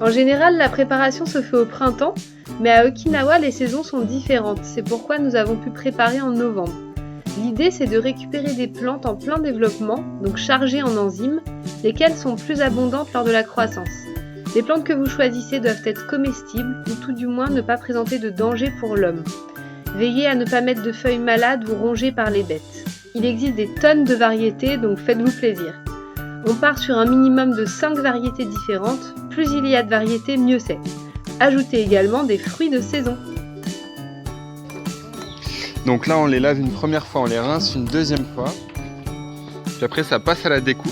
En général, la préparation se fait au printemps, mais à Okinawa, les saisons sont différentes. C'est pourquoi nous avons pu préparer en novembre. L'idée, c'est de récupérer des plantes en plein développement, donc chargées en enzymes, lesquelles sont plus abondantes lors de la croissance. Les plantes que vous choisissez doivent être comestibles, ou tout du moins ne pas présenter de danger pour l'homme. Veillez à ne pas mettre de feuilles malades ou rongées par les bêtes. Il existe des tonnes de variétés, donc faites-vous plaisir. On part sur un minimum de 5 variétés différentes, plus il y a de variétés, mieux c'est. Ajoutez également des fruits de saison. Donc là on les lave une première fois, on les rince une deuxième fois, puis après ça passe à la découpe.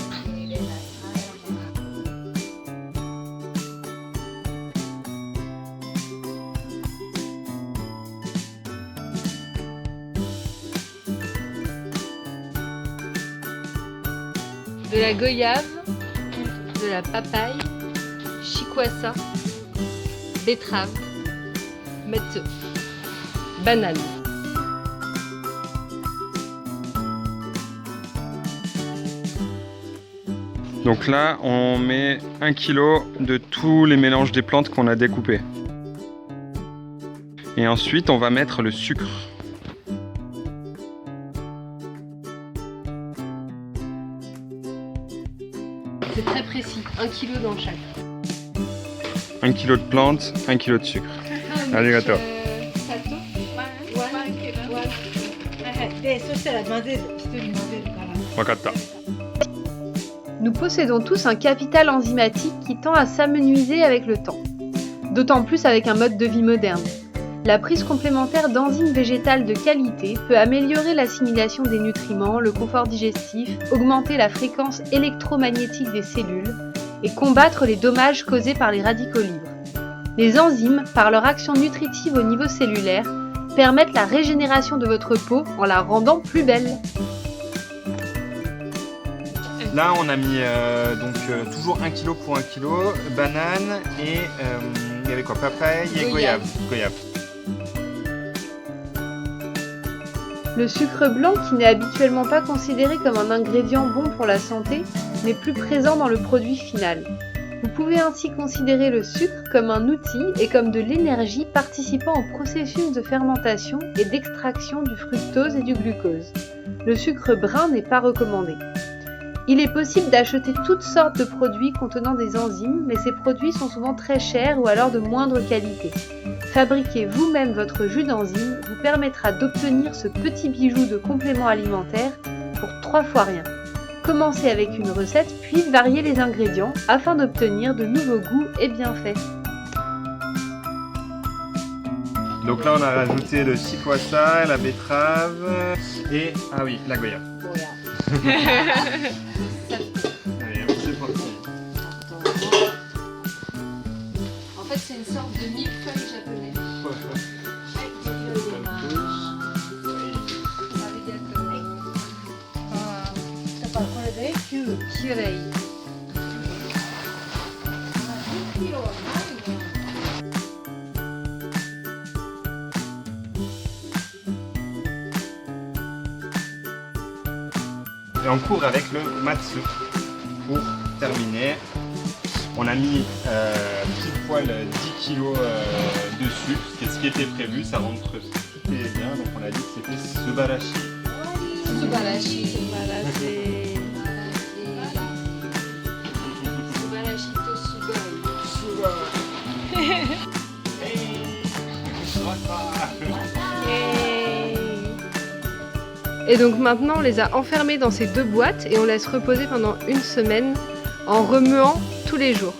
De la goyave, de la papaye, chikwasa, betterave, matsu, banane. Donc là on met 1 kg de tous les mélanges des plantes qu'on a découpées. Et ensuite on va mettre le sucre. C'est très précis, 1 kg dans chaque. 1 kg de plantes, 1 kg de sucre. Arigato. Wakata. Nous possédons tous un capital enzymatique qui tend à s'amenuiser avec le temps. D'autant plus avec un mode de vie moderne. La prise complémentaire d'enzymes végétales de qualité peut améliorer l'assimilation des nutriments, le confort digestif, augmenter la fréquence électromagnétique des cellules et combattre les dommages causés par les radicaux libres. Les enzymes, par leur action nutritive au niveau cellulaire, permettent la régénération de votre peau en la rendant plus belle. Là on a mis toujours 1 kg pour 1 kg, banane et il y avait quoi, papaye et goyave. Le sucre blanc, qui n'est habituellement pas considéré comme un ingrédient bon pour la santé, n'est plus présent dans le produit final. Vous pouvez ainsi considérer le sucre comme un outil et comme de l'énergie participant au processus de fermentation et d'extraction du fructose et du glucose. Le sucre brun n'est pas recommandé. Il est possible d'acheter toutes sortes de produits contenant des enzymes, mais ces produits sont souvent très chers ou alors de moindre qualité. Fabriquer vous-même votre jus d'enzyme vous permettra d'obtenir ce petit bijou de complément alimentaire pour 3 fois rien. Commencez avec une recette, puis variez les ingrédients afin d'obtenir de nouveaux goûts et bienfaits. Donc là on a rajouté le chikwasa, la betterave et la goyave. Allez, c'est parti. En fait, c'est une sorte de millefeuille japonais. Kirei. Et on couvre avec le matsu pour terminer. On a mis pile poil 10 kg de sucre, ce qui était prévu, ça rentre tout est bien, donc on a dit que c'était subarashi. Subarashi to sugoi. Et donc maintenant on les a enfermés dans ces 2 boîtes et on laisse reposer pendant 1 semaine en remuant tous les jours.